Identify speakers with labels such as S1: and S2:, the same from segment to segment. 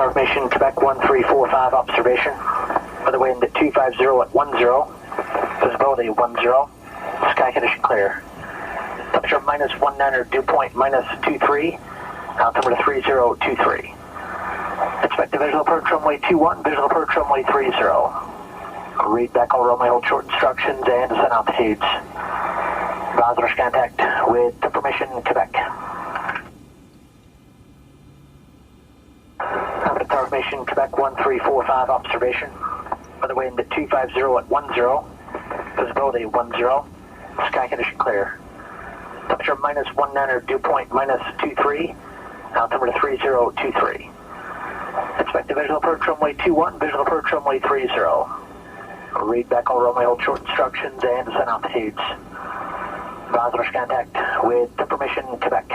S1: Information, Quebec 1345 observation. Weather wind at 250 at 10. Visibility 10. Sky condition clear. Temperature -19 or dew point -23. Altimeter 3023. Expect a visual approach runway 21, visual approach runway 30. Read back all runway, hold short instructions and descent altitudes. Advisor contact with information Quebec. Information Quebec 1345 observation. Weather wind at 250 at 10. Visibility 10. Sky condition clear. Temperature -19 or dew point -23. Altimeter 3023. Expect a visual approach runway 21, visual approach runway 30. Read back all runway, hold short instructions and descent altitudes. Advisor contact with information Quebec.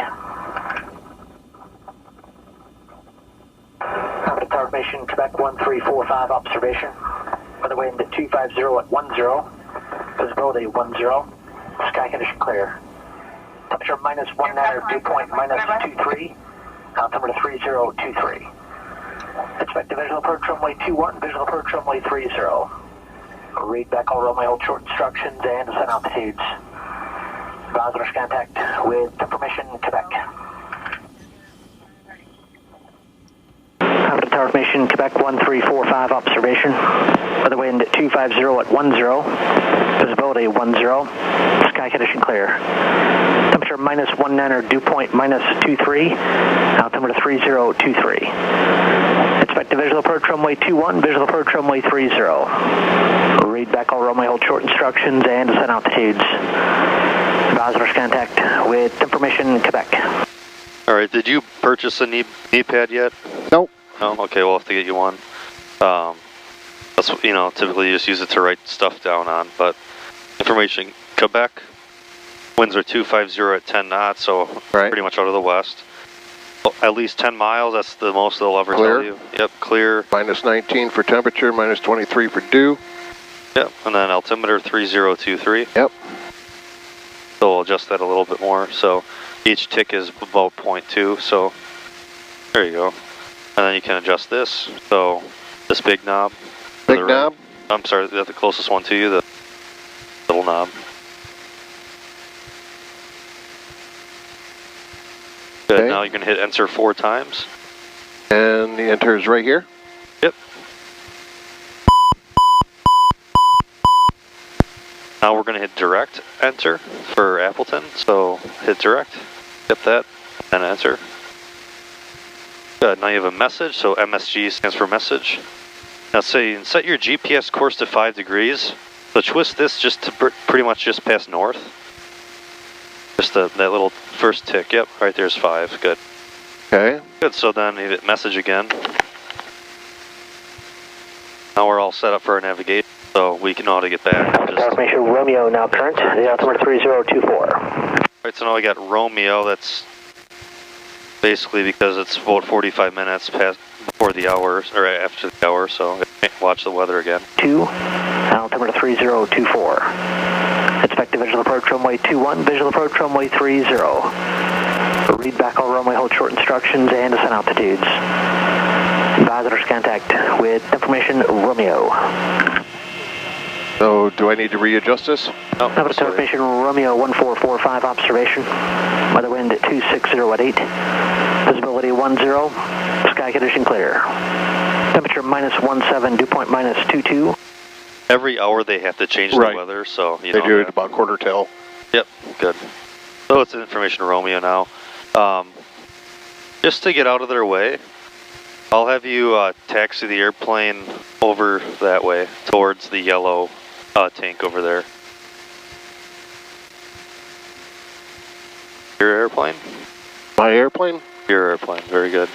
S1: Information Quebec 1345 observation. Weather wind at 250 at 10. Visibility 10. Sky condition clear. Temperature -19 or dew point -23. Altimeter 3023. Expect a visual approach runway 21, visual approach runway 30. Read back all runway, hold short instructions and descent altitudes. Advisor contact with information Quebec. Information Quebec 1345 observation. Weather wind at 250 at 10. Visibility 10. Sky condition clear. Temperature -19 or dew point -23. Altimeter 3023. Expect a visual approach runway 21, visual approach runway 30. Read back all runway, hold short instructions and descent altitudes. Advisor contact with information Quebec.
S2: All right, did you purchase a knee pad yet?
S3: Nope.
S2: No? Okay, we'll have to get you one. That's, you know, typically you just use it to write stuff down on, but information Quebec, winds are 250 at 10 knots, so
S3: right.
S2: Pretty much out of the west. At least 10 miles, that's the most they'll ever
S3: Clear.
S2: tell you. Yep, clear.
S3: -19 for temperature, -23 for dew.
S2: Yep, and then altimeter 3023.
S3: Yep.
S2: So we'll adjust that a little bit more. So each tick is about 0.2, so there you go. And then you can adjust this. So this big knob.
S3: Big knob?
S2: I'm sorry, the closest one to you, the little knob. Good,
S3: Okay.
S2: now you can hit enter 4 times.
S3: And the enter is right here?
S2: Yep. Now we're going to hit direct enter for Appleton. So hit direct, hit that, and enter. Good, now you have a message, so MSG stands for message. Now say, set your GPS course to 5 degrees. So twist this just to pretty much just past north. Just that little first tick, yep, right there's 5, good.
S3: Okay.
S2: Good, so then you hit message again. Now we're all set up for our navigation, so we can know how to get back.
S1: Information Romeo now current, the altimeter 3024.
S2: Alright, so now we got Romeo, that's basically because it's about 45 minutes past before the hour, or after the hour, so watch the weather again.
S1: 2, altimeter 3024. Expect a visual approach runway 21, visual approach runway 30. Read back all runway, hold short instructions and descent altitudes. Advisors contact with information Romeo.
S3: So do I need to readjust this?
S2: Oh,
S1: Information Romeo 1445 observation. Weather wind at 260 at 8. Visibility 10. Sky condition clear. Temperature -17, dew point -22.
S2: Every hour they have to change the weather, so you
S3: they
S2: know
S3: do it
S2: that.
S3: about quarter till.
S2: Yep, good. So it's information Romeo now. Just to get out of their way, I'll have you taxi the airplane over that way towards the yellow tank over there. Your airplane?
S3: My airplane?
S2: Your airplane, very good.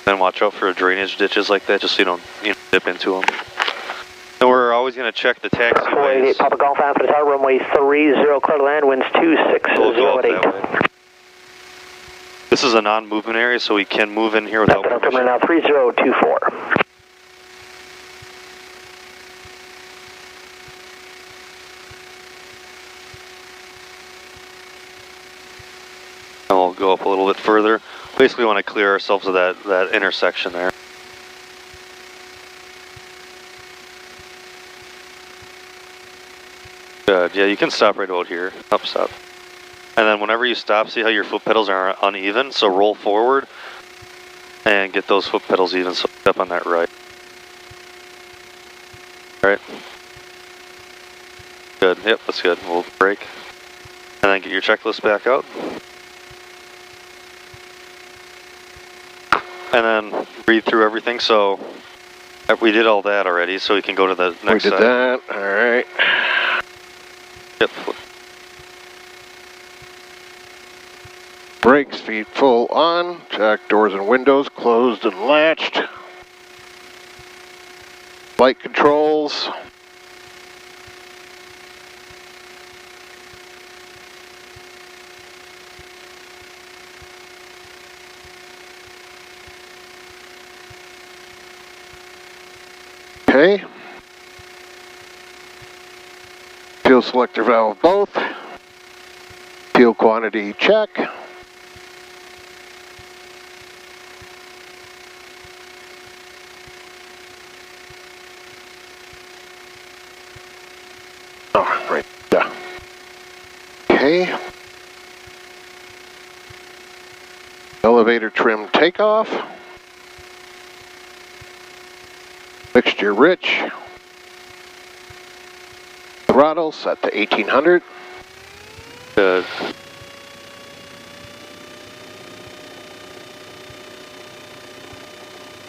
S2: Then watch out for drainage ditches like that, just so you don't dip into them. And we're always going to check the taxiways.
S1: 488 Papa Golf Alpha Tower, runway 30, clear to land, winds 260 at 8.
S2: This is a non-movement area, so we can move in here without permission.
S1: Now 3024.
S2: And we'll go up a little bit further. Basically want to clear ourselves of that intersection there. Good, yeah, you can stop right about here. Stop. And then whenever you stop, see how your foot pedals are uneven? So roll forward and get those foot pedals even, so step on that right. Alright. Good, yep, that's good. We'll brake. And then get your checklist back out. And then read through everything. So we did all that already, so we can go to the next
S3: We did
S2: side.
S3: that, alright.
S2: Yep.
S3: Brakes, feet full on. Jack doors and windows closed and latched. Light controls. Okay. Fuel selector valve both. Fuel quantity check. Oh, right. Yeah. Okay. Elevator trim takeoff. Mixture rich. Throttle set to 1800.
S2: Good.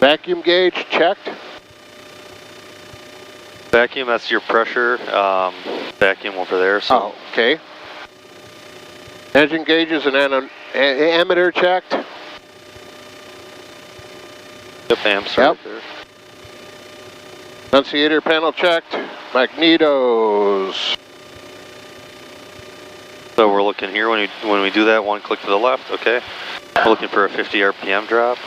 S3: Vacuum gauge checked.
S2: Vacuum, that's your pressure vacuum over there. So.
S3: Oh, okay. Engine gauges and ammeter checked.
S2: Yep, amps
S3: Yep.
S2: right there.
S3: Annunciator panel checked. Magnetos.
S2: So we're looking here when we do that, one click to the left, okay. We're looking for a 50 RPM drop.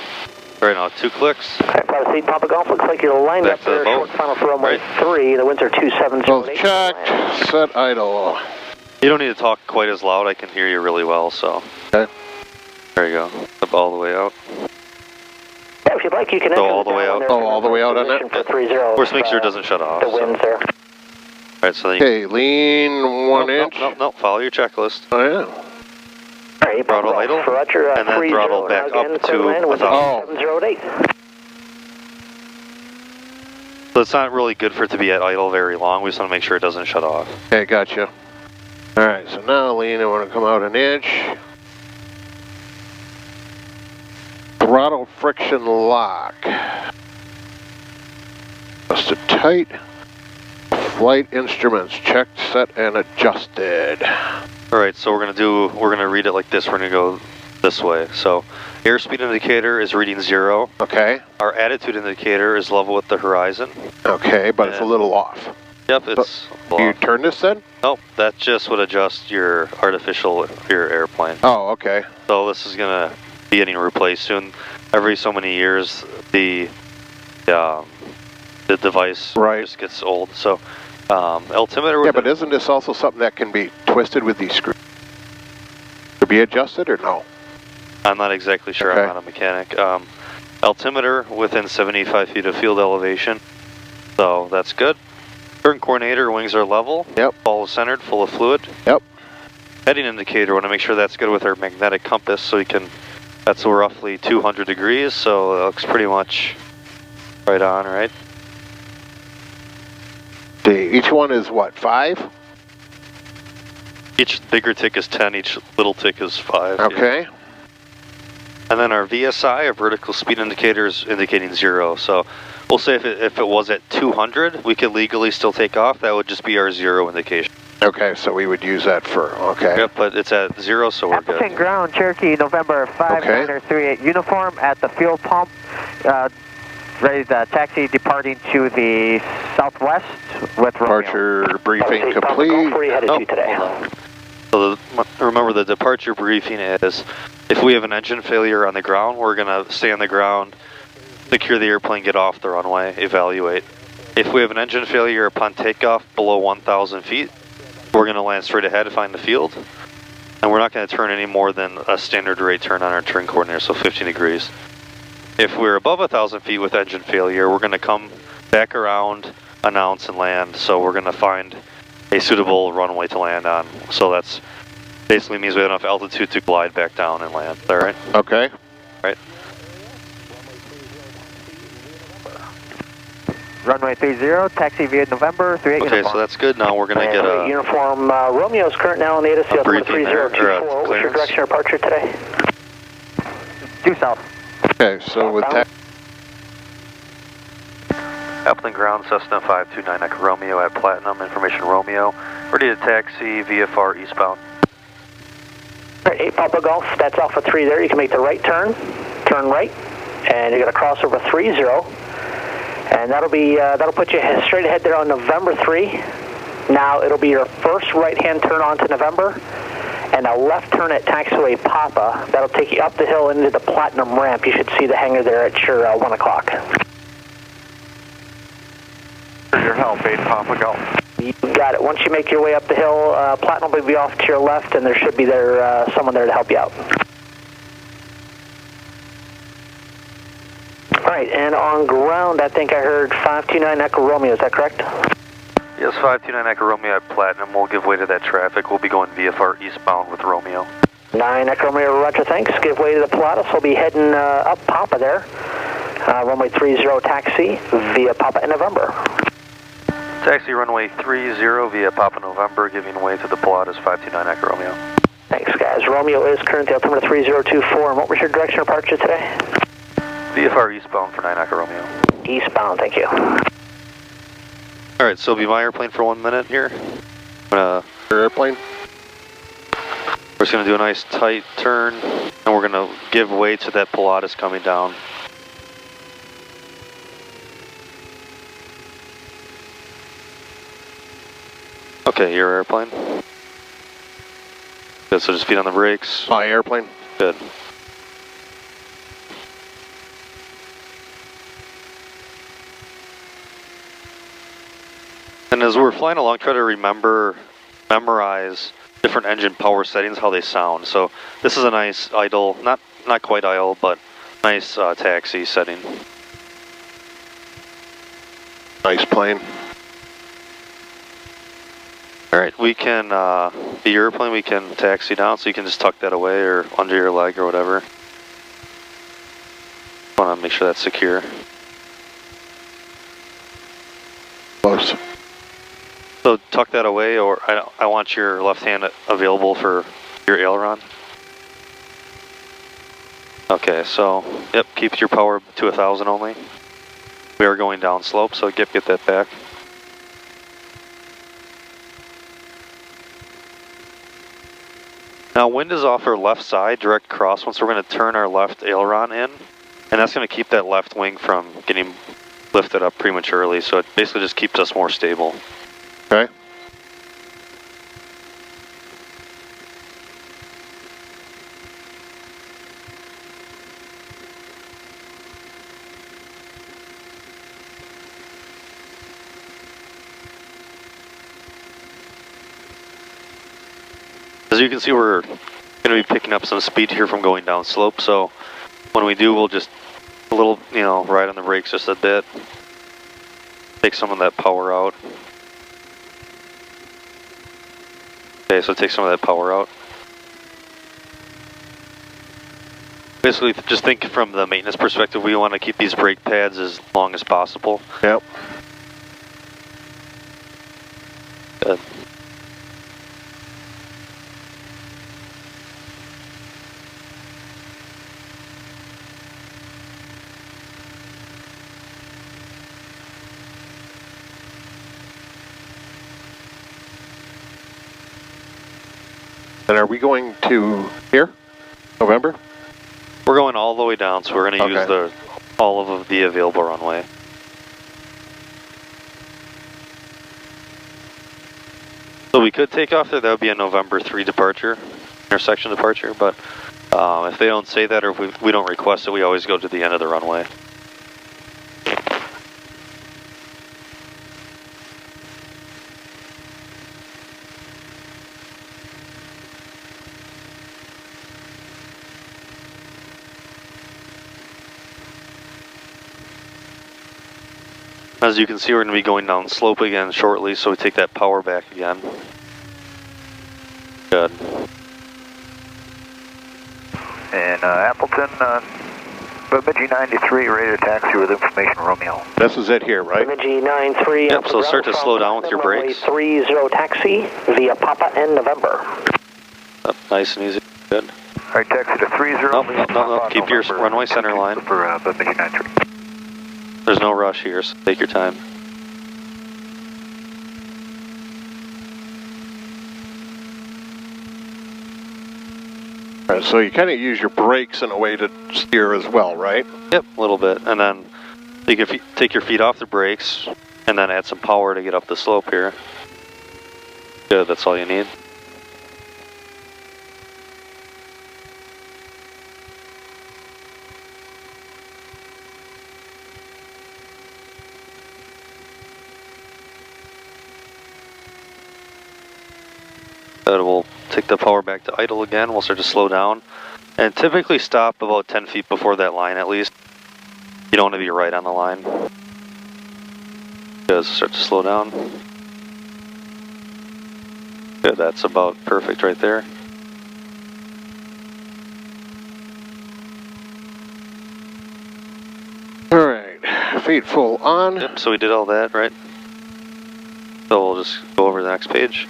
S2: Right now, 2 clicks.
S1: Okay, Papa Seat, Papa Golf, looks like you're lined
S2: Back
S1: up
S2: to the
S1: there,
S2: boat.
S1: short final for runway
S2: Right.
S1: 3, the winds are 2708.
S3: Both checked. Set idle.
S2: You don't need to talk quite as loud. I can hear you really well, so.
S3: Okay.
S2: There you go. Up all the way out.
S1: Yeah, if you'd like, you can
S2: Go
S1: enter
S2: all the way out.
S3: Oh, all the way out on that?
S1: For 30,
S2: Of course, make sure it doesn't shut off.
S1: the winds there.
S2: Alright, so then you
S3: Okay, lean 1 inch.
S2: No, follow your checklist.
S3: Oh, yeah.
S1: All right,
S2: Throttle idle,
S1: for Roger,
S2: and then
S1: 30,
S2: throttle back
S1: now again,
S2: up
S1: clear
S2: to
S1: land, winds
S2: 1,000.
S1: 708.
S2: So it's not really good for it to be at idle very long. We just want to make sure it doesn't shut off.
S3: Okay, gotcha. All right, so now lean, I want to come out 1 inch. Throttle friction lock. Adjusted tight. Flight instruments checked, set, and adjusted.
S2: Alright, so we're gonna read it like this. We're gonna go this way. So airspeed indicator is reading 0.
S3: Okay.
S2: Our attitude indicator is level with the horizon.
S3: Okay, but it's a little off.
S2: Yep, it's
S3: Do you
S2: off.
S3: turn this then?
S2: Nope, that just would adjust your your airplane.
S3: Oh, okay.
S2: So this is gonna be getting replaced soon. Every so many years, the device just gets old. So altimeter.
S3: Yeah, but isn't this also something that can be twisted with these screws? To be adjusted or no?
S2: I'm not exactly sure.
S3: Okay.
S2: I'm not a mechanic. Altimeter within 75 feet of field elevation. So that's good. Turn coordinator, wings are level.
S3: Yep.
S2: Ball is centered, full of fluid.
S3: Yep.
S2: Heading indicator, want to make sure that's good with our magnetic compass, so we can. That's roughly 200 degrees, so it looks pretty much right on, right?
S3: Each one is what, 5?
S2: Each bigger tick is 10, each little tick is 5.
S3: Okay.
S2: Yeah. And then our VSI, our vertical speed indicator, is indicating 0. So we'll say if it was at 200, we could legally still take off. That would just be our 0 indication.
S3: Okay, so we would use that for, okay.
S2: Yep, but it's at 0, so we're
S1: Appleton
S2: good.
S1: Ground, Cherokee, November 5938 uniform at the fuel pump. Ready to taxi departing to the southwest with
S3: Departure briefing complete.
S2: Hold on. So remember, the departure briefing is if we have an engine failure on the ground, we're going to stay on the ground, secure the airplane, get off the runway, evaluate. If we have an engine failure upon takeoff below 1,000 feet, we're going to land straight ahead to find the field. And we're not going to turn any more than a standard rate turn on our turn coordinator, so 15 degrees. If we're above 1,000 feet with engine failure, we're going to come back around, announce, and land. So we're going to find a suitable runway to land on. So that's basically means we have enough altitude to glide back down and land. Is that right?
S3: Okay.
S2: Right.
S1: Runway 30, taxi via November, 38
S2: Okay,
S1: uniform.
S2: so that's good. Now we're going to get a...
S1: Uniform Romeo's current now on the ATC
S2: briefing there,
S1: 3024. What's your direction of departure today? Due south.
S3: Okay, so with
S2: Appleton Ground, Cessna 529 Echo Romeo at Platinum, information Romeo. Ready to taxi VFR eastbound.
S1: All right, 8 Papa Golf, that's Alpha 3 there. You can make the right turn right, and you're going to cross over 30. And that'll put you straight ahead there on November 3. Now it'll be your first right-hand turn onto November, and a left turn at taxiway Papa. That'll take you up the hill into the Platinum ramp. You should see the hangar there at your 1 o'clock.
S4: Here's your help, 8 Papa Golf.
S1: You got it. Once you make your way up the hill, Platinum will be off to your left, and there should be someone there to help you out. All right, and on ground, I think I heard 529 Echo Romeo. Is that correct?
S2: Yes, 529 Echo Romeo at Platinum. We'll give way to that traffic. We'll be going VFR eastbound with Romeo.
S1: 9 Echo Romeo, roger, thanks. Give way to the Pilatus. We'll be heading up Papa there. Runway 30 taxi via Papa in November.
S2: Taxi runway 30 via Papa November, giving way to the Pilatus 529 Echo Romeo.
S1: Thanks, guys. Romeo is currently altimeter 3024. And what was your direction of departure today?
S2: VFR eastbound for 9 Echo Romeo.
S1: Eastbound, thank you.
S2: Alright, so be my airplane for 1 minute here.
S3: your airplane.
S2: We're just going to do a nice tight turn, and we're going to give way to that Pilatus coming down. Okay, your airplane. Good, so just feet on the brakes.
S3: My airplane.
S2: Good. And as we're flying along, try to memorize different engine power settings, how they sound. So this is a nice idle, not quite idle, but nice taxi setting.
S3: Nice plane.
S2: All right, we can, the airplane, we can taxi down, so you can just tuck that away or under your leg or whatever. Want to make sure that's secure.
S3: Close.
S2: So tuck that away, or I want your left hand available for your aileron. Okay, so, yep, keep your power to 1,000 only. We are going down slope, so get that back. Now wind is off our left side, direct crosswind, so we're going to turn our left aileron in, and that's going to keep that left wing from getting lifted up prematurely, so it basically just keeps us more stable.
S3: Okay.
S2: As you can see, we're going to be picking up some speed here from going down slope, so when we do, we'll just a little, ride on the brakes just a bit, take some of that power out. Okay, so take some of that power out. Basically, just think from the maintenance perspective, we want to keep these brake pads as long as possible.
S3: Yep.
S2: Good.
S3: And are we going to here? November?
S2: We're going all the way down, so we're going to use all of the available runway. So we could take off there. That would be a November 3 departure, intersection departure, but if they don't say that or if we don't request it, we always go to the end of the runway. As you can see, we're going to be going down slope again shortly, so we take that power back again. Good.
S4: And Appleton, Bemidji 93, ready to taxi with information, Romeo.
S3: This is it here, right?
S1: Bemidji 93.
S2: Yep, so start to slow down with your brakes.
S1: 30 taxi via Papa and November.
S2: Up, nice and easy. Good.
S4: All right, taxi to 30.
S2: No. Keep your runway center line.
S4: For Bemidji 93.
S2: There's no rush here, so take your time.
S3: All right, so you kind of use your brakes in a way to steer as well, right?
S2: Yep, a little bit. And then you can take your feet off the brakes and then add some power to get up the slope here. Good, that's all you need. Good, we'll take the power back to idle again. We'll start to slow down. And typically stop about 10 feet before that line at least. You don't want to be right on the line. Good, start to slow down. Good, that's about perfect right there.
S3: All right, feet full on.
S2: Yep, so we did all that, right? So we'll just go over the next page.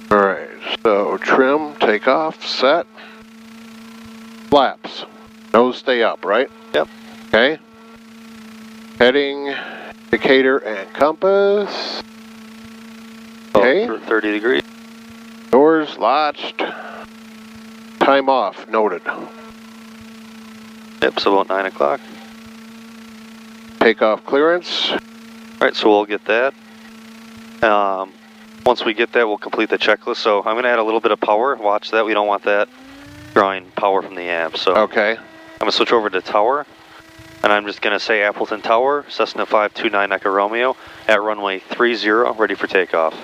S3: All right, so trim, take off, set. Flaps. Nose stay up, right?
S2: Yep.
S3: Okay. Heading, indicator, and compass. Okay.
S2: About 30 degrees.
S3: Doors latched. Time off, noted.
S2: Yep, so about 9 o'clock.
S3: Takeoff clearance.
S2: Alright, so we'll get that. Once we get that, we'll complete the checklist. So I'm going to add a little bit of power. Watch that. We don't want that drawing power from the amp. So
S3: Okay.
S2: I'm going to switch over to tower. And I'm just going to say Appleton Tower, Cessna 529 Echo Romeo, at runway 30, ready for takeoff.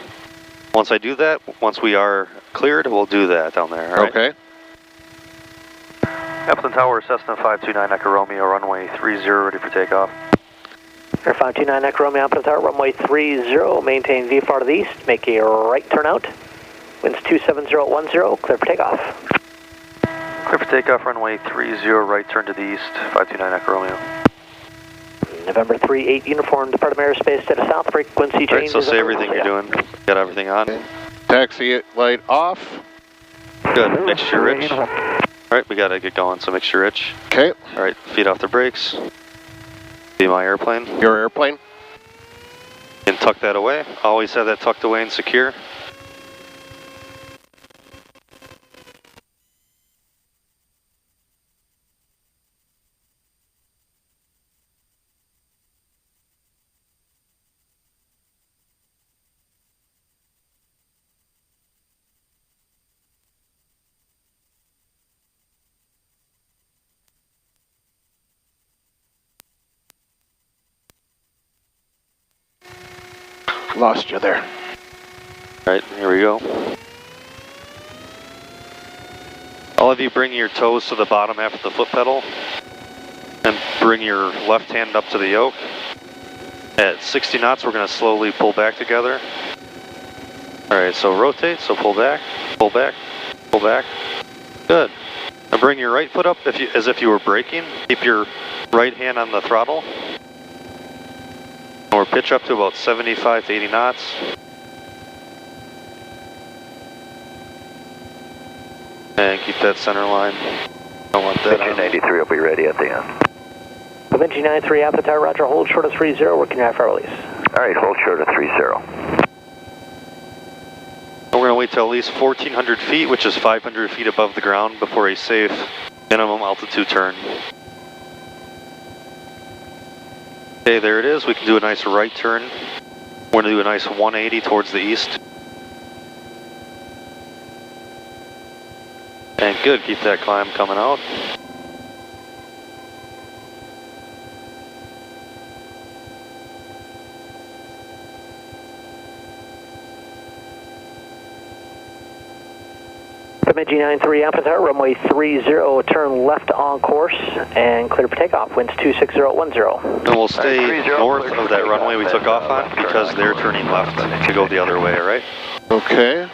S2: Once I do that, once we are cleared, we'll do that down there. All right?
S3: Okay.
S2: Appleton Tower, Cessna 529 Echo Romeo, runway 30, ready for takeoff.
S1: Air 529 Echo Romeo, Appleton Tower, runway 30, maintain VFR to the east, make a right turnout. Winds 27010, clear for takeoff.
S2: Clear for takeoff, runway 30, right turn to the east, 529 Echo Romeo.
S1: November 38 uniform, Department of Aerospace to the south, frequency changes.
S2: Alright, so say everything you're doing. Got everything on.
S3: Taxi light off.
S2: Good, mixture rich. Alright, we gotta get going, so mixture rich.
S3: Okay.
S2: Alright, feet off the brakes. Be my airplane.
S3: Your airplane.
S2: And tuck that away. Always have that tucked away and secure.
S3: Lost you there.
S2: Alright, here we go. All of you bring your toes to the bottom half of the foot pedal and bring your left hand up to the yoke. At 60 knots, we're going to slowly pull back together. Alright, so rotate, so pull back, pull back, pull back. Good. Now bring your right foot up as if you were braking. Keep your right hand on the throttle. Or pitch up to about 75 to 80 knots. And keep that center line. Don't want that.
S4: Bemidji 93 will be ready at the end.
S1: Bemidji 93, Appleton Tower, roger, hold short of 30, working your IFR release.
S4: All right, hold short of 30.
S2: We're going to wait till at least 1,400 feet, which is 500 feet above the ground, before a safe minimum altitude turn. Okay, there it is. We can do a nice right turn. We're going to do a nice 180 towards the east. And good, keep that climb coming out.
S1: Mid G93, Appleton, runway 30, turn left on course and clear for takeoff, winds 26010.
S2: And we'll stay north of that runway we took off on because they're turning left to go the other way, all right?
S3: Okay.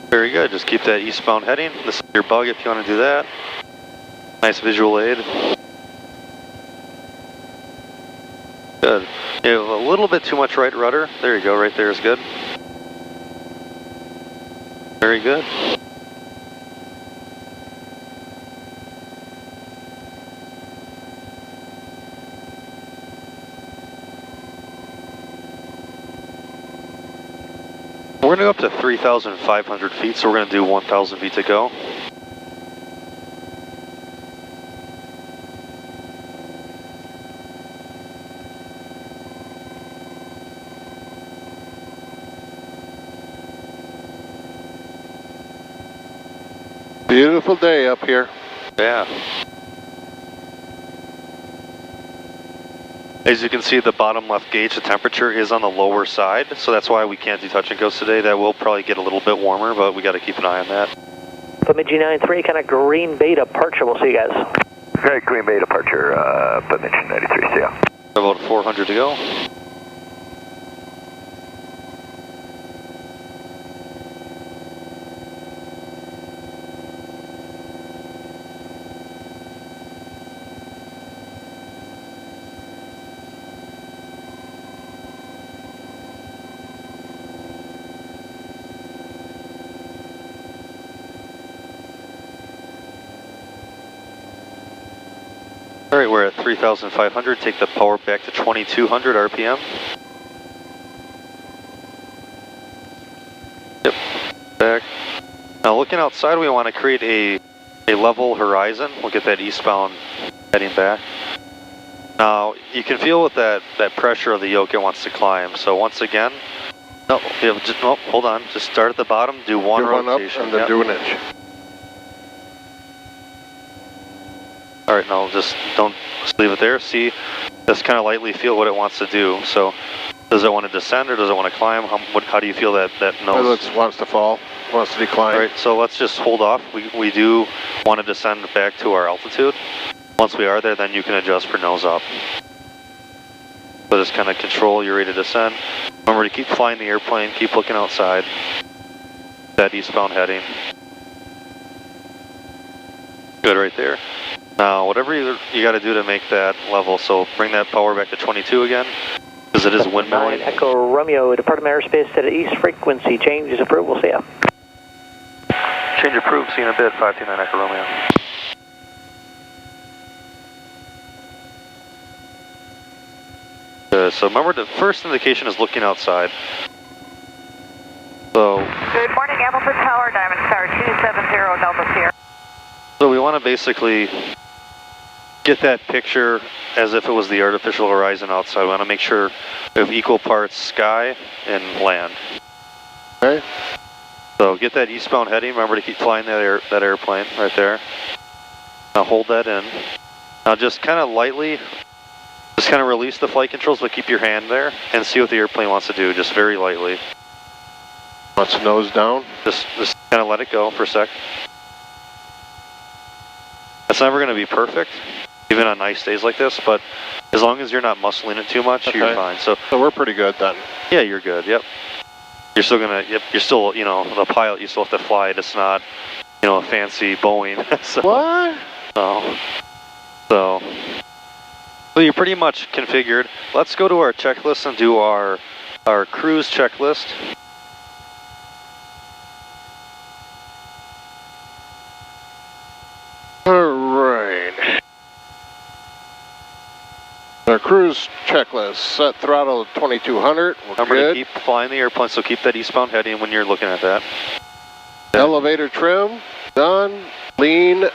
S2: Very good, just keep that eastbound heading. This is your bug if you want to do that. Nice visual aid. Good. You have a little bit too much right rudder. There you go, right there is good. Very good. We're going to go up to 3,500 feet, so we're going to do 1,000 feet to go.
S3: Beautiful day up here.
S2: Yeah. As you can see, the bottom left gauge, the temperature is on the lower side, so that's why we can't do touch and goes today. That will probably get a little bit warmer, but we got to keep an eye on that.
S1: Mid G93, kind of Green Bay departure. We'll see you guys.
S4: Right, Green Bay departure, Mid G93, see ya.
S2: About 400 to go. All right, we're at 3,500. Take the power back to 2,200 RPM. Yep, back. Now looking outside, we want to create a level horizon. We'll get that eastbound heading back. Now, you can feel with that pressure of the yoke, it wants to climb. So once again, no, hold on. Just start at the bottom, do one rotation.
S3: Up and then do an inch.
S2: All right, no, just leave it there. See, just kind of lightly feel what it wants to do. So, does it want to descend or does it want to climb? How do you feel that nose?
S3: It wants to fall, wants to decline.
S2: All right, so let's just hold off. We do want to descend back to our altitude. Once we are there, then you can adjust for nose up. So just kind of control your rate of descent. Remember to keep flying the airplane, keep looking outside. That eastbound heading. Good right there. Now, whatever you got to do to make that level, so bring that power back to 22 again, because it is windmilling.
S1: 9 Echo Romeo, department airspace to the east, frequency change is approved, we'll see ya.
S2: Change approved, see you in a bit, 529 Echo Romeo. So remember, the first indication is looking outside. So.
S5: Good morning, Appleton Tower, Diamond Star 270 Delta Sierra.
S2: So we want to basically get that picture as if it was the artificial horizon outside. We want to make sure we have equal parts sky and land.
S3: Okay.
S2: So get that eastbound heading. Remember to keep flying that airplane right there. Now hold that in. Now just kind of lightly, just kind of release the flight controls, but keep your hand there and see what the airplane wants to do, just very lightly.
S3: Wants nose down?
S2: Just kind of let it go for a sec. It's never going to be perfect, even on nice days like this, but as long as you're not muscling it too much, you're fine. So
S3: we're pretty good then.
S2: Yeah, you're good, yep. You're still going to, you're still, you know, the pilot, you still have to fly it. It's not, you know, a fancy Boeing. So,
S3: what?
S2: So you're pretty much configured. Let's go to our checklist and do our cruise checklist.
S3: Alright. Our cruise checklist, set throttle to 2200.
S2: Remember to keep flying the airplane, so keep that eastbound heading when you're looking at that.
S3: Elevator trim, done. Lean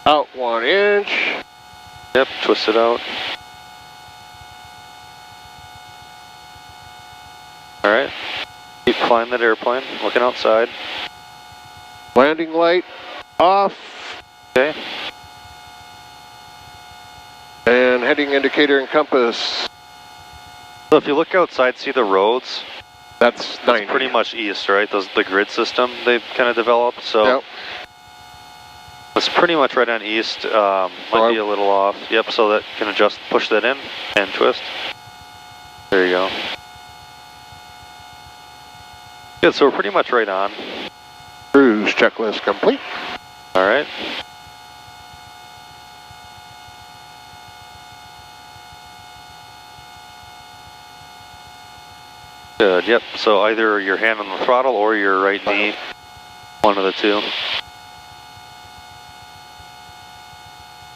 S3: out 1 inch.
S2: Yep, twist it out. Alright. Keep flying that airplane, looking outside.
S3: Landing light off.
S2: Okay.
S3: And heading indicator and compass.
S2: So if you look outside, see the roads?
S3: That's 90.
S2: It's pretty much east, right? The grid system they've kind of developed. So
S3: Yep.
S2: it's pretty much right on east. Might be a little off. Yep, so that can adjust, push that in and twist. There you go. Good, so we're pretty much right on.
S3: Cruise checklist complete.
S2: All right. Good, yep. So either your hand on the throttle or your right knee, one of the two.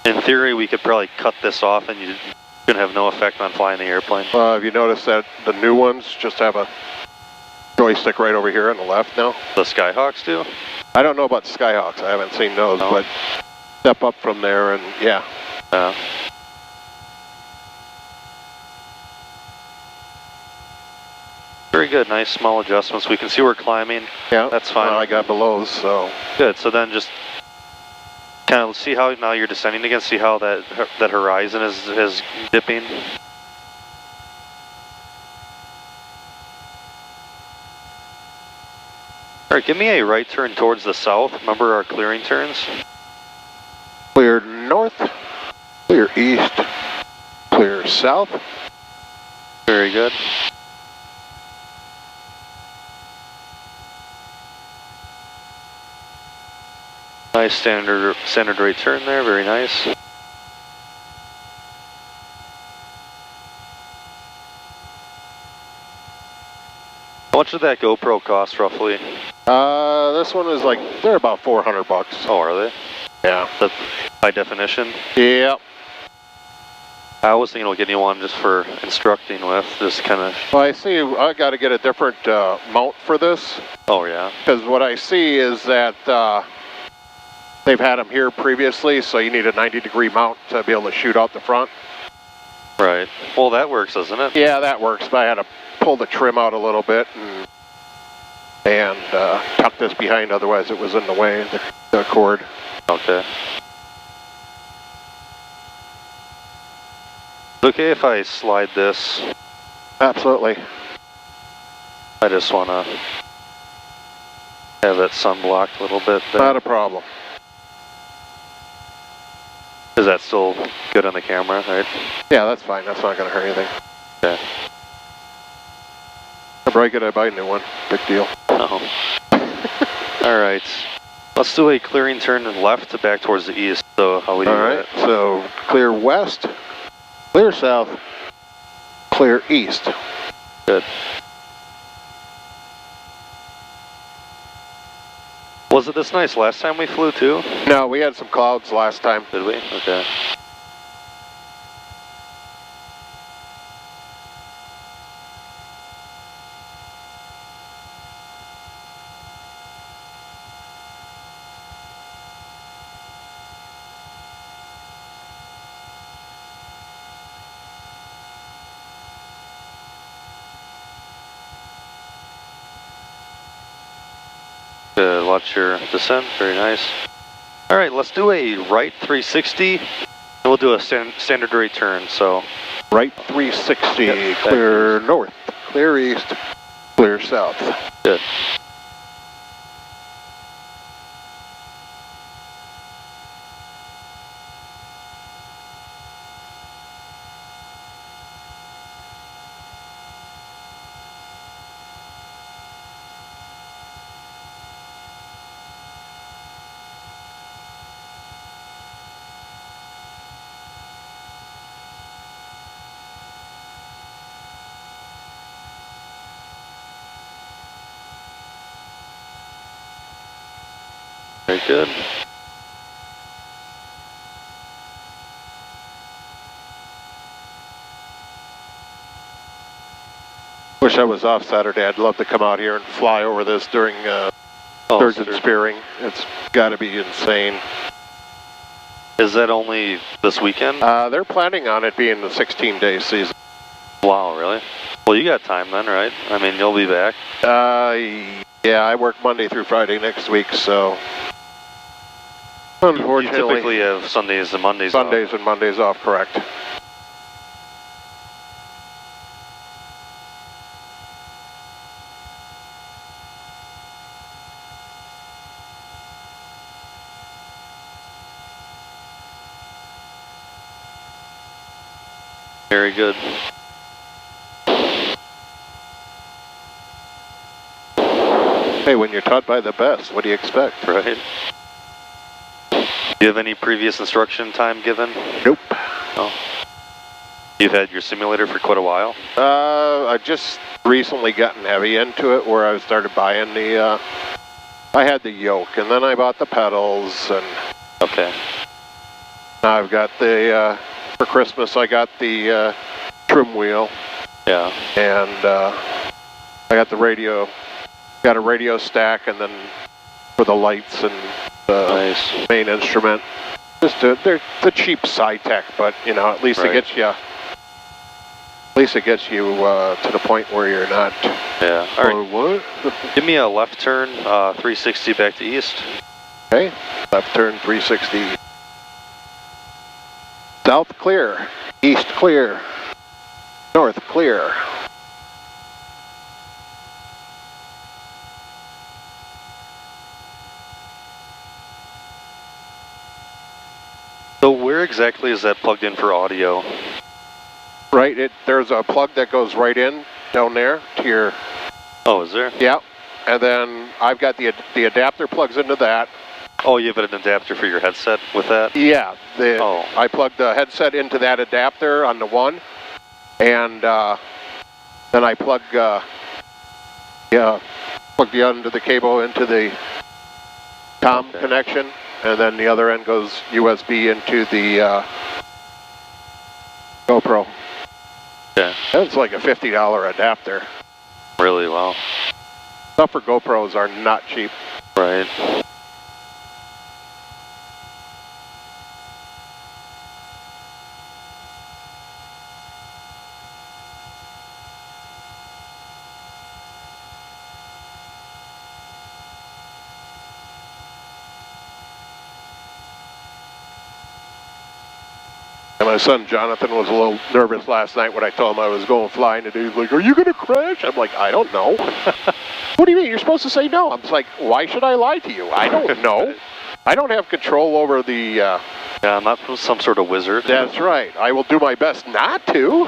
S2: In theory, we could probably cut this off and you should have no effect on flying the airplane.
S3: Have you noticed that the new ones just have a joystick right over here on the left now?
S2: The Skyhawks do?
S3: I don't know about the Skyhawks. I haven't seen those, but step up from there and yeah.
S2: Very good, nice small adjustments. We can see we're climbing.
S3: Yeah,
S2: that's fine.
S3: I got below, so.
S2: Good, so then just kind of see how now you're descending again, see how that horizon is dipping. All right, give me a right turn towards the south. Remember our clearing turns?
S3: Clear north, clear east, clear south.
S2: Very good. Nice standard right turn there, very nice. How much did that GoPro cost roughly?
S3: This one is like, they're about 400 bucks.
S2: Oh, are they?
S3: Yeah.
S2: The high definition?
S3: Yeah.
S2: I was thinking of getting one just for instructing with, just kind of...
S3: Well, I see I got to get a different mount for this.
S2: Oh, yeah?
S3: Because what I see is that they've had them here previously, so you need a 90-degree mount to be able to shoot out the front.
S2: Right. Well, that works, doesn't it?
S3: Yeah, that works, but I had to pull the trim out a little bit and tuck this behind, otherwise it was in the way, the cord.
S2: Okay. Okay if I slide this?
S3: Absolutely.
S2: I just want to have that sun blocked a little bit there.
S3: Not a problem.
S2: Is that still good on the camera, right?
S3: Yeah, that's fine. That's not going to hurt anything.
S2: Okay.
S3: If I break it, I buy a new one. Big deal.
S2: Oh. Alright. Let's do a clearing turn and left to back towards the east. So how we do
S3: Alright,
S2: that?
S3: so clear west, clear south, clear east.
S2: Good. Was it this nice last time we flew too?
S3: No, we had some clouds last time.
S2: Did we? Okay. Good, watch your descent, very nice. Alright, let's do a right 360, and we'll do a standard right turn, so.
S3: Right 360,
S2: yep,
S3: clear north, clear east, clear south.
S2: Good. Very good.
S3: Wish I was off Saturday. I'd love to come out here and fly over this during Sturgeon spearing. It's got to be insane.
S2: Is that only this weekend?
S3: They're planning on it being the 16-day season.
S2: Wow, really? Well, you got time then, right? I mean, you'll be back.
S3: Yeah, I work Monday through Friday next week, so unfortunately.
S2: You typically have Sundays and Mondays
S3: Sundays
S2: off.
S3: and Mondays off, correct.
S2: Very good.
S3: Hey, when you're taught by the best, what do you expect?
S2: Right. Do you have any previous instruction time given?
S3: Nope.
S2: Oh. You've had your simulator for quite a while?
S3: I've just recently gotten heavy into it where I started buying the, I had the yoke and then I bought the pedals and...
S2: Okay.
S3: Now I've got the, for Christmas I got the trim wheel.
S2: Yeah.
S3: And I got the radio, got a radio stack and then for the lights and the
S2: Nice.
S3: main instrument. Just they're the cheap side tech, but you know, at least
S2: Right.
S3: it gets you... At least it gets you to the point where you're not...
S2: Yeah. All right.
S3: What?
S2: Give me a left turn, 360 back to east.
S3: Okay, left turn 360. South clear, east clear, north clear.
S2: So where exactly is that plugged in for audio?
S3: Right, there's a plug that goes right in down there to your...
S2: Oh, is there?
S3: Yeah, and then I've got the adapter plugs into that.
S2: Oh, you have an adapter for your headset with that?
S3: Yeah, I plugged the headset into that adapter on the one, and then I plug the end of the cable into the COM connection, and then the other end goes USB into the GoPro.
S2: Yeah.
S3: That's like a $50 adapter.
S2: Really well.
S3: Stuff for GoPros are not cheap.
S2: Right.
S3: And my son Jonathan was a little nervous last night when I told him I was going flying today. He's like, "Are you going to crash?" I'm like, "I don't know." What do you mean? You're supposed to say no. I'm just like, why should I lie to you? I don't know. I don't have control over the...
S2: Yeah, I'm not some sort of wizard.
S3: That's right. I will do my best not to.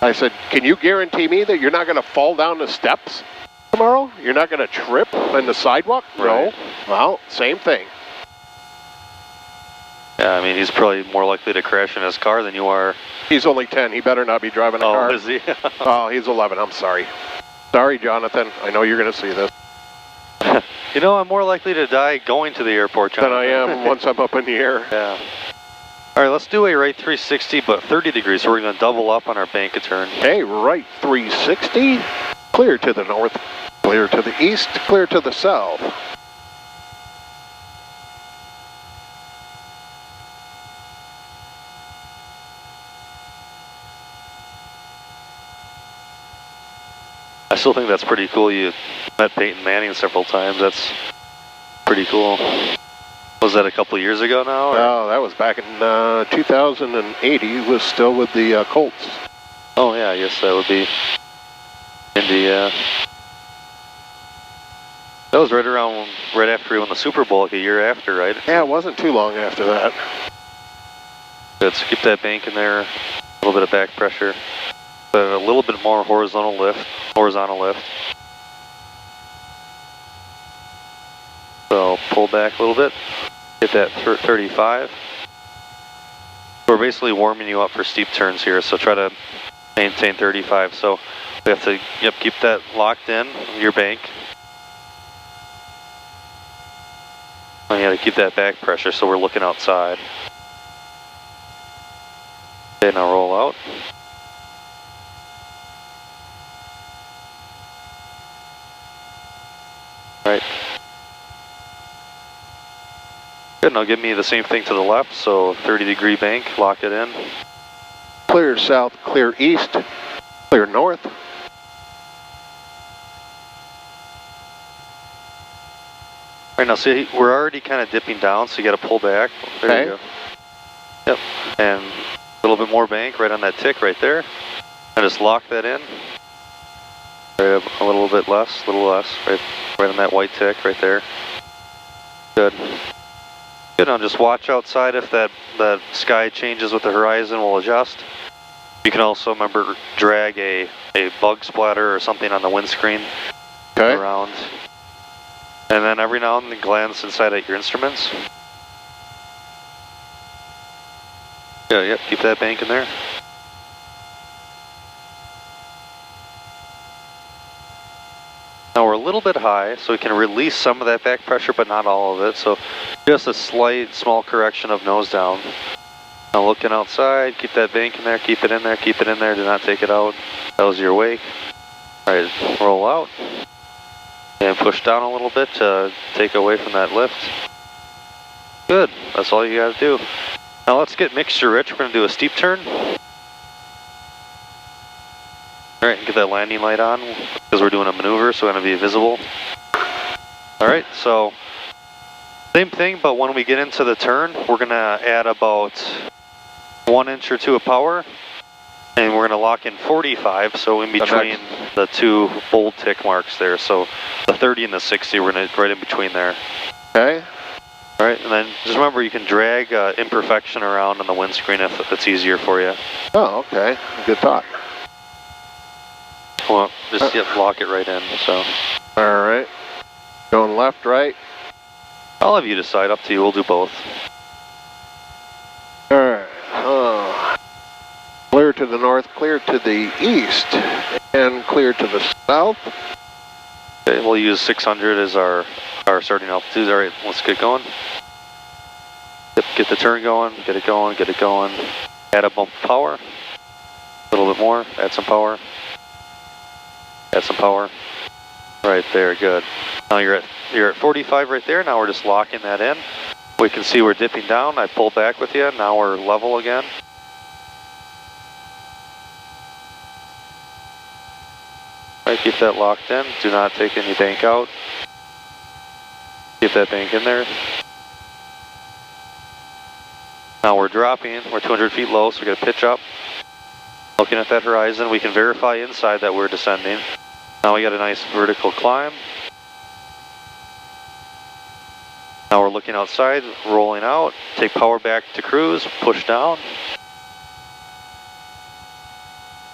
S3: I said, can you guarantee me that you're not going to fall down the steps tomorrow? You're not going to trip on the sidewalk?
S2: Right.
S3: No. Well, same thing.
S2: Yeah, I mean, he's probably more likely to crash in his car than you are.
S3: He's only 10. He better not be driving a car.
S2: Oh, is he?
S3: Oh, he's 11. I'm sorry. Sorry, Jonathan. I know you're going to see this.
S2: You know, I'm more likely to die going to the airport, Jonathan.
S3: Than I am once I'm up in the air.
S2: Yeah. All right, let's do a right 360, but 30 degrees, so we're going to double up on our bank of turn.
S3: Okay, right 360. Clear to the north. Clear to the east. Clear to the south.
S2: I still think that's pretty cool. You met Peyton Manning several times. That's pretty cool. Was that a couple of years ago now? Or?
S3: Oh, that was back in 2008. He was still with the Colts.
S2: Oh, yeah, I guess that would be India. That was right after he won the Super Bowl, like a year after, right?
S3: Yeah, it wasn't too long after that.
S2: Good, so keep that bank in there, a little bit of back pressure. A little bit more horizontal lift. So pull back a little bit, get that 35. We're basically warming you up for steep turns here, so try to maintain 35. So we have to keep that locked in, your bank. And you got to keep that back pressure so we're looking outside. Okay, now roll out. Right. Good, now give me the same thing to the left, so 30-degree bank, lock it in.
S3: Clear south, clear east, clear north.
S2: Right, now see, we're already kind of dipping down, so you got to pull back. There you go. Yep, and a little bit more bank right on that tick right there. And just lock that in. Right, a little bit less, right on that white tick right there. Good. Good, now just watch outside. If that sky changes with the horizon, we'll adjust. You can also, remember, drag a bug splatter or something on the windscreen around. And then every now and then glance inside at your instruments. Yeah, yep, keep that bank in there. Now we're a little bit high, so we can release some of that back pressure, but not all of it. So just a slight, small correction of nose down. Now looking outside, keep that bank in there, keep it in there, keep it in there, do not take it out. That was your wake. Alright, roll out. And push down a little bit to take away from that lift. Good, that's all you gotta do. Now let's get mixture rich, we're gonna do a steep turn. Alright, get that landing light on, because we're doing a maneuver, so we're gonna be visible. Alright, so same thing, but when we get into the turn, we're gonna add about 1 inch or 2 of power, and we're gonna lock in 45, so in between the 2 bold tick marks there, so the 30 and the 60, we're gonna right in between there.
S3: Okay.
S2: Alright, and then just remember you can drag imperfection around on the windscreen if it's easier for you.
S3: Oh, okay. Good thought.
S2: Well, just lock it right in, so.
S3: Alright. Going left, right?
S2: I'll have you decide, up to you, we'll do both.
S3: Alright. Clear to the north, clear to the east, and clear to the south.
S2: Okay, we'll use 600 as our starting altitude. Alright, let's get going. Yep, get the turn going, get it going, get it going. Add a bump of power. A little bit more, add some power. Add some power. Right there, good. Now you're at 45 right there, now we're just locking that in. We can see we're dipping down, I pull back with you, now we're level again. Right, keep that locked in, do not take any bank out. Keep that bank in there. Now we're dropping, we're 200 feet low, so we're going to pitch up. Looking at that horizon, we can verify inside that we're descending. Now we got a nice vertical climb. Now we're looking outside, rolling out, take power back to cruise, push down.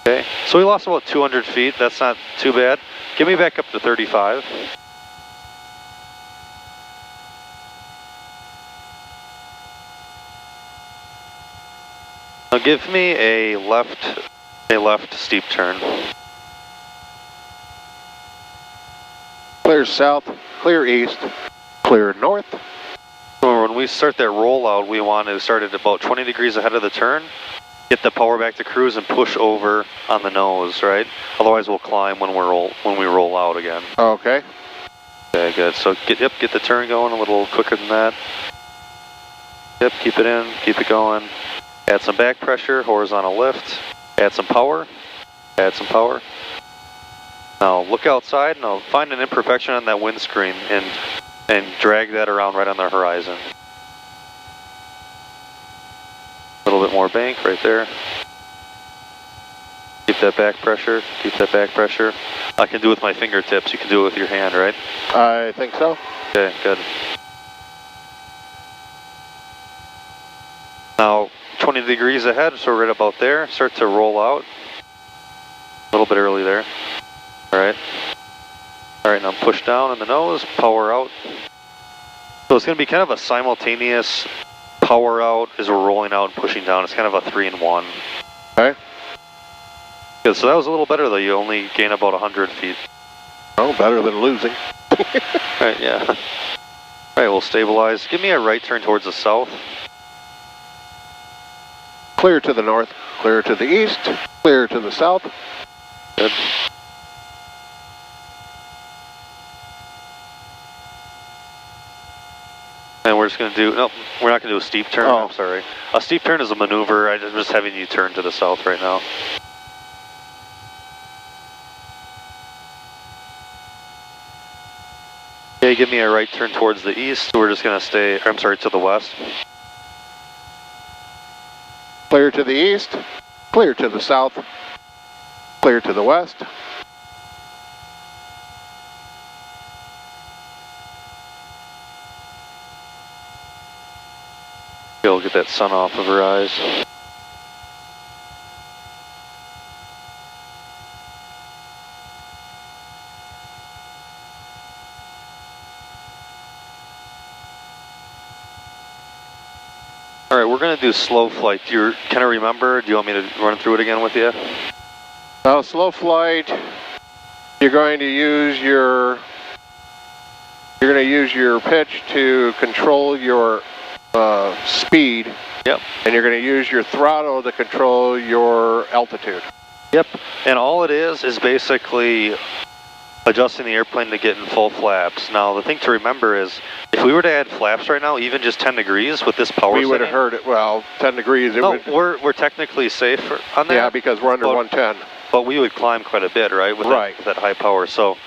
S2: Okay, so we lost about 200 feet, that's not too bad. Get me back up to 35. Now give me a left steep turn.
S3: Clear south, clear east, clear north.
S2: When we start that rollout, we want to start at about 20 degrees ahead of the turn. Get the power back to cruise and push over on the nose, right? Otherwise we'll climb when we roll out again.
S3: Okay.
S2: Okay, good. So get the turn going a little quicker than that. Yep, keep it in, keep it going. Add some back pressure, horizontal lift. Add some power. Add some power. Now look outside. Now find an imperfection on that windscreen and drag that around right on the horizon. A little bit more bank right there. Keep that back pressure. Keep that back pressure. I can do it with my fingertips. You can do it with your hand, right?
S3: I think so.
S2: Okay, good. Now 20 degrees ahead, so we're right about there. Start to roll out. A little bit early there. Alright. Alright, now push down in the nose, power out. So it's going to be kind of a simultaneous power out as we're rolling out and pushing down. It's kind of a 3-in-1.
S3: Okay.
S2: Good, so that was a little better though. You only gain about 100 feet.
S3: Oh, better than losing.
S2: Alright, yeah. Alright, we'll stabilize. Give me a right turn towards the south.
S3: Clear to the north, clear to the east, clear to the south.
S2: Good. And we're just going to do, nope, we're not going to do a steep turn,
S3: Oh.
S2: I'm sorry. A steep turn is a maneuver, I'm just having you turn to the south right now. Okay, give me a right turn towards the east, we're just going to stay, I'm sorry, to the west.
S3: Clear to the east, clear to the south, clear to the west.
S2: We'll get that sun off of her eyes. going to do slow flight. Do you kind of remember? Do you want me to run through it again with you?
S3: Slow flight, you're going to use your pitch to control your speed.
S2: Yep.
S3: And you're going to use your throttle to control your altitude.
S2: Yep. And all it is basically adjusting the airplane to get in full flaps. Now, the thing to remember is, if we were to add flaps right now, even just 10 degrees with this power
S3: we would have heard it, well, 10 degrees.
S2: We're technically safe on that.
S3: Yeah, because we're under 110.
S2: But we would climb quite a bit, right? With that high power. So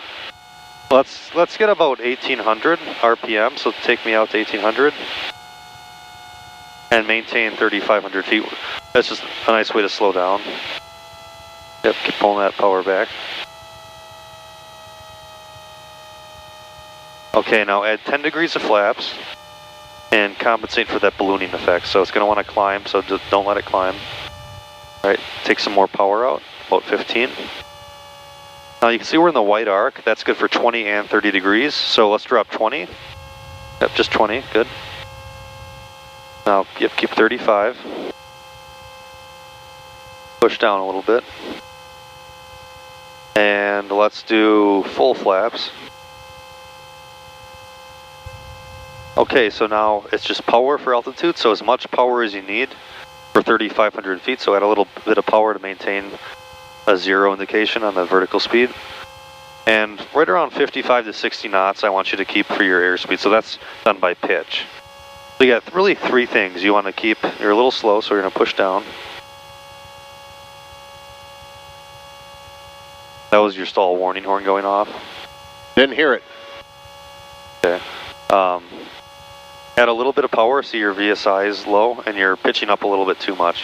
S2: let's get about 1800 RPM. So take me out to 1800 and maintain 3,500 feet. That's just a nice way to slow down. Yep, keep pulling that power back. Okay, now add 10 degrees of flaps and compensate for that ballooning effect. So it's going to want to climb, so just don't let it climb. All right, take some more power out, about 15. Now you can see we're in the white arc. That's good for 20 and 30 degrees. So let's drop 20. Yep, just 20, good. Now, yep, keep 35. Push down a little bit. And let's do full flaps. Okay, so now it's just power for altitude, so as much power as you need for 3,500 feet, so add a little bit of power to maintain a 0 indication on the vertical speed. And right around 55 to 60 knots I want you to keep for your airspeed, so that's done by pitch. So you got really 3 things you want to keep. You're a little slow, so we're going to push down. That was your stall warning horn going off.
S3: Didn't hear it.
S2: Okay. Add a little bit of power, see your VSI is low, and you're pitching up a little bit too much.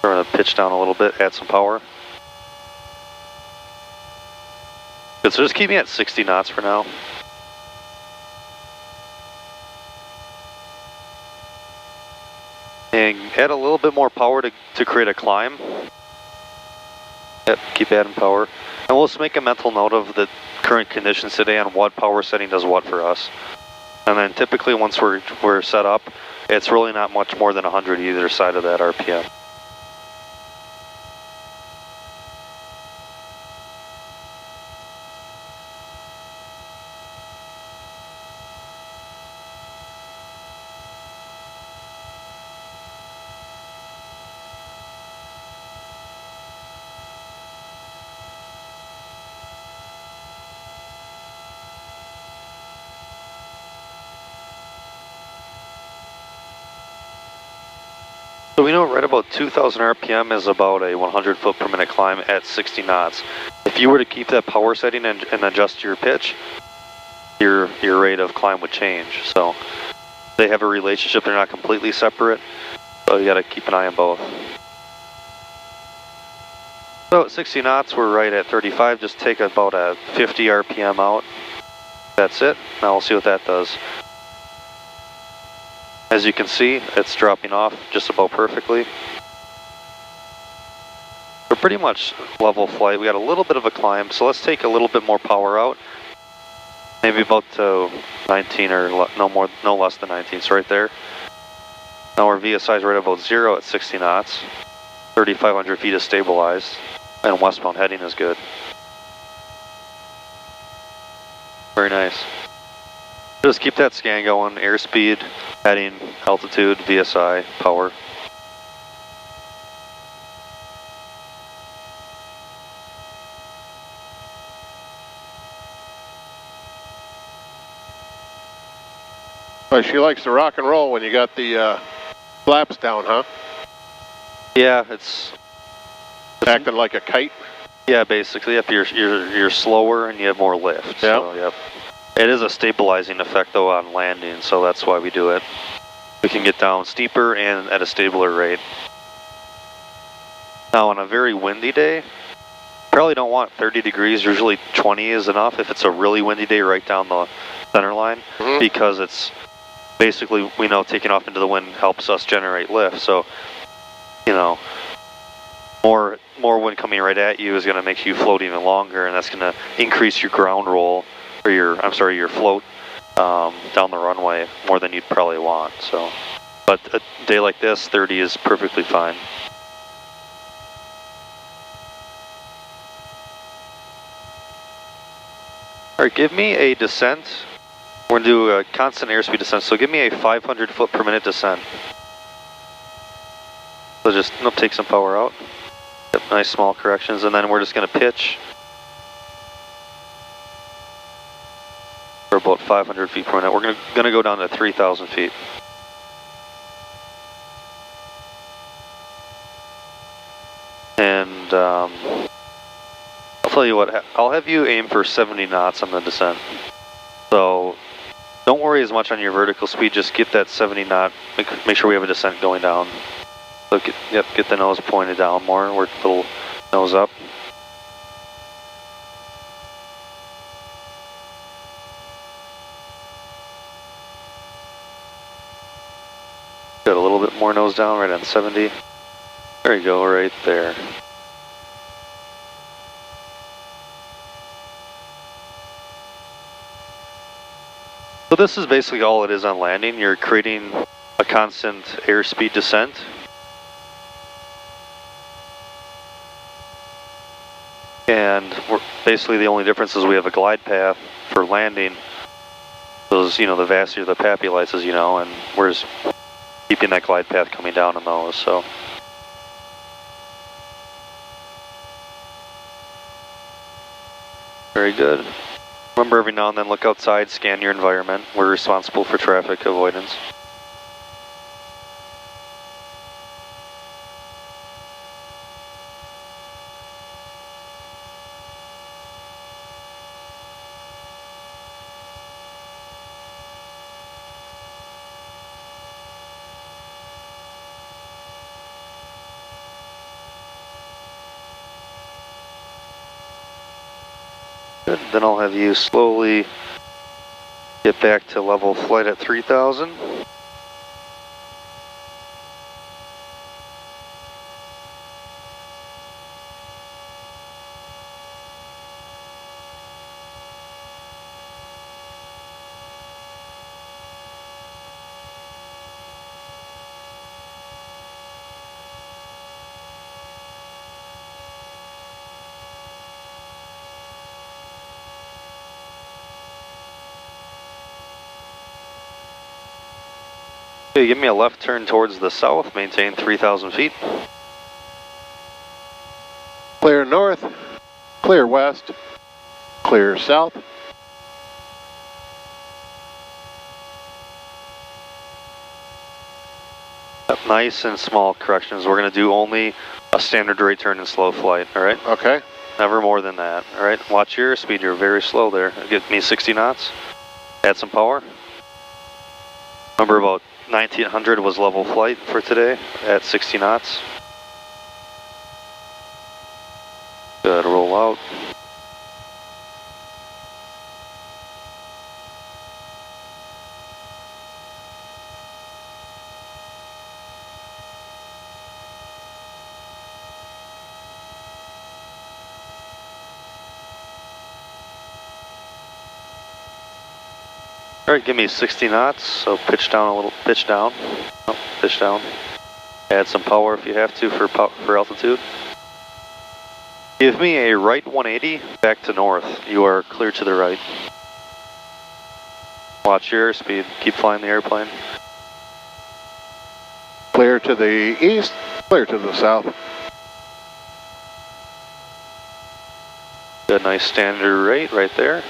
S2: We're going to pitch down a little bit, add some power. Good, so just keep me at 60 knots for now. And add a little bit more power to create a climb. Yep, keep adding power. And we'll just make a mental note of the current conditions today on what power setting does what for us. And then typically once we're set up, it's really not much more than 100 either side of that RPM. So we know right about 2,000 RPM is about a 100 foot per minute climb at 60 knots. If you were to keep that power setting and adjust your pitch, your rate of climb would change. So they have a relationship, they're not completely separate, so you got to keep an eye on both. So at 60 knots, we're right at 35, just take about a 50 RPM out. That's it. Now we'll see what that does. As you can see, it's dropping off just about perfectly. We're pretty much level flight. We got a little bit of a climb, so let's take a little bit more power out. Maybe about 19 or no less than 19, so right there. Now our VSI is right about 0 at 60 knots. 3,500 feet is stabilized, and westbound heading is good. Very nice. Just keep that scan going, airspeed, heading, altitude, VSI, power.
S3: Well, she likes to rock and roll when you got the flaps down, huh?
S2: Yeah, it's
S3: acting like a kite.
S2: Yeah, basically. Yep, you're slower and you have more lift.
S3: Yep.
S2: So, yep. It is a stabilizing effect though on landing, so that's why we do it. We can get down steeper and at a stabler rate. Now on a very windy day, probably don't want 30 degrees, usually 20 is enough if it's a really windy day right down the center line, because it's basically, we know taking off into the wind helps us generate lift, so, you know, more wind coming right at you is going to make you float even longer, and that's going to increase your ground roll, or your float down the runway more than you'd probably want. So But a day like this, 30 is perfectly fine. All right, give me a descent. We're gonna do a constant airspeed descent, so give me a 500 foot per minute descent. So just take some power out. Yep, nice small corrections, and then we're just gonna pitch for about 500 feet per minute. We're gonna go down to 3,000 feet. And I'll tell you what, I'll have you aim for 70 knots on the descent. So don't worry as much on your vertical speed, just get that 70 knot, make sure we have a descent going down. So get the nose pointed down more, work the little nose up. Got a little bit more nose down, right on 70. There you go, right there. So this is basically all it is on landing. You're creating a constant airspeed descent. And basically the only difference is we have a glide path for landing. Those, the vastier of the PAPI lights, as you know, and we're just keeping that glide path coming down on those, so. Very good. Remember, every now and then look outside, scan your environment. We're responsible for traffic avoidance. Good. Then I'll have you slowly get back to level flight at 3,000. Okay, give me a left turn towards the south, maintain 3,000 feet.
S3: Clear north, clear west, clear south.
S2: Nice and small corrections. We're going to do only a standard right turn in slow flight, all right?
S3: Okay.
S2: Never more than that, all right? Watch your speed, you're very slow there. Get me 60 knots, add some power. Remember, about 1900 was level flight for today at 60 knots. Good, roll out. All right, give me 60 knots, so pitch down a little, pitch down. Oh, pitch down. Add some power if you have to for altitude. Give me a right 180 back to north. You are clear to the right. Watch your airspeed. Keep flying the airplane.
S3: Clear to the east, clear to the south.
S2: Good, nice standard rate right there.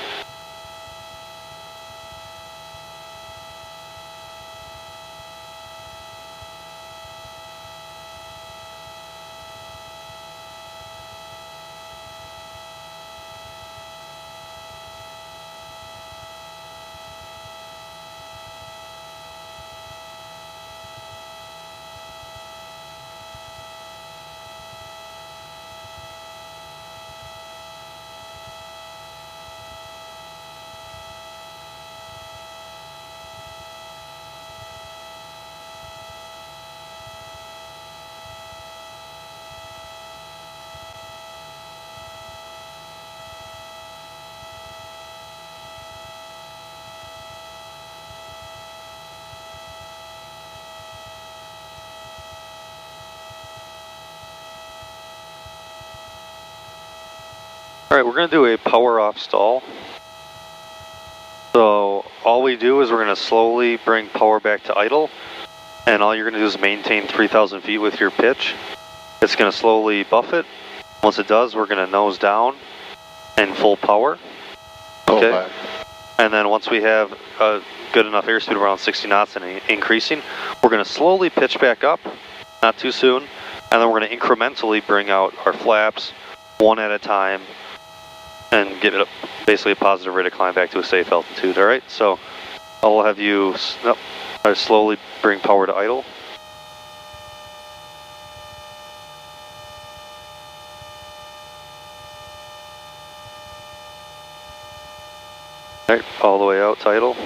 S2: Alright, we're going to do a power off stall. So all we do is we're going to slowly bring power back to idle, and all you're going to do is maintain 3,000 feet with your pitch. It's going to slowly buff it. Once it does, we're going to nose down and full power. Okay. And then once we have a good enough airspeed around 60 knots and increasing, we're going to slowly pitch back up, not too soon, and then we're going to incrementally bring out our flaps one at a time and get it basically a positive rate of climb back to a safe altitude. All right, so I'll have you slowly bring power to idle. All right, all the way out to idle.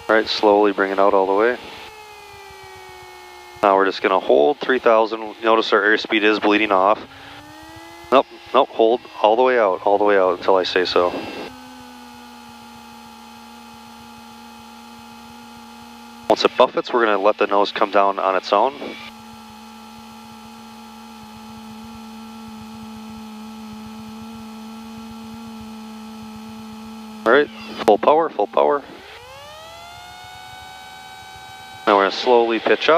S2: All right, slowly bring it out all the way. Now we're just going to hold 3,000. Notice our airspeed is bleeding off. Nope, hold all the way out until I say so. Once it buffets, we're going to let the nose come down on its own. Alright, full power. Now we're going to slowly pitch up.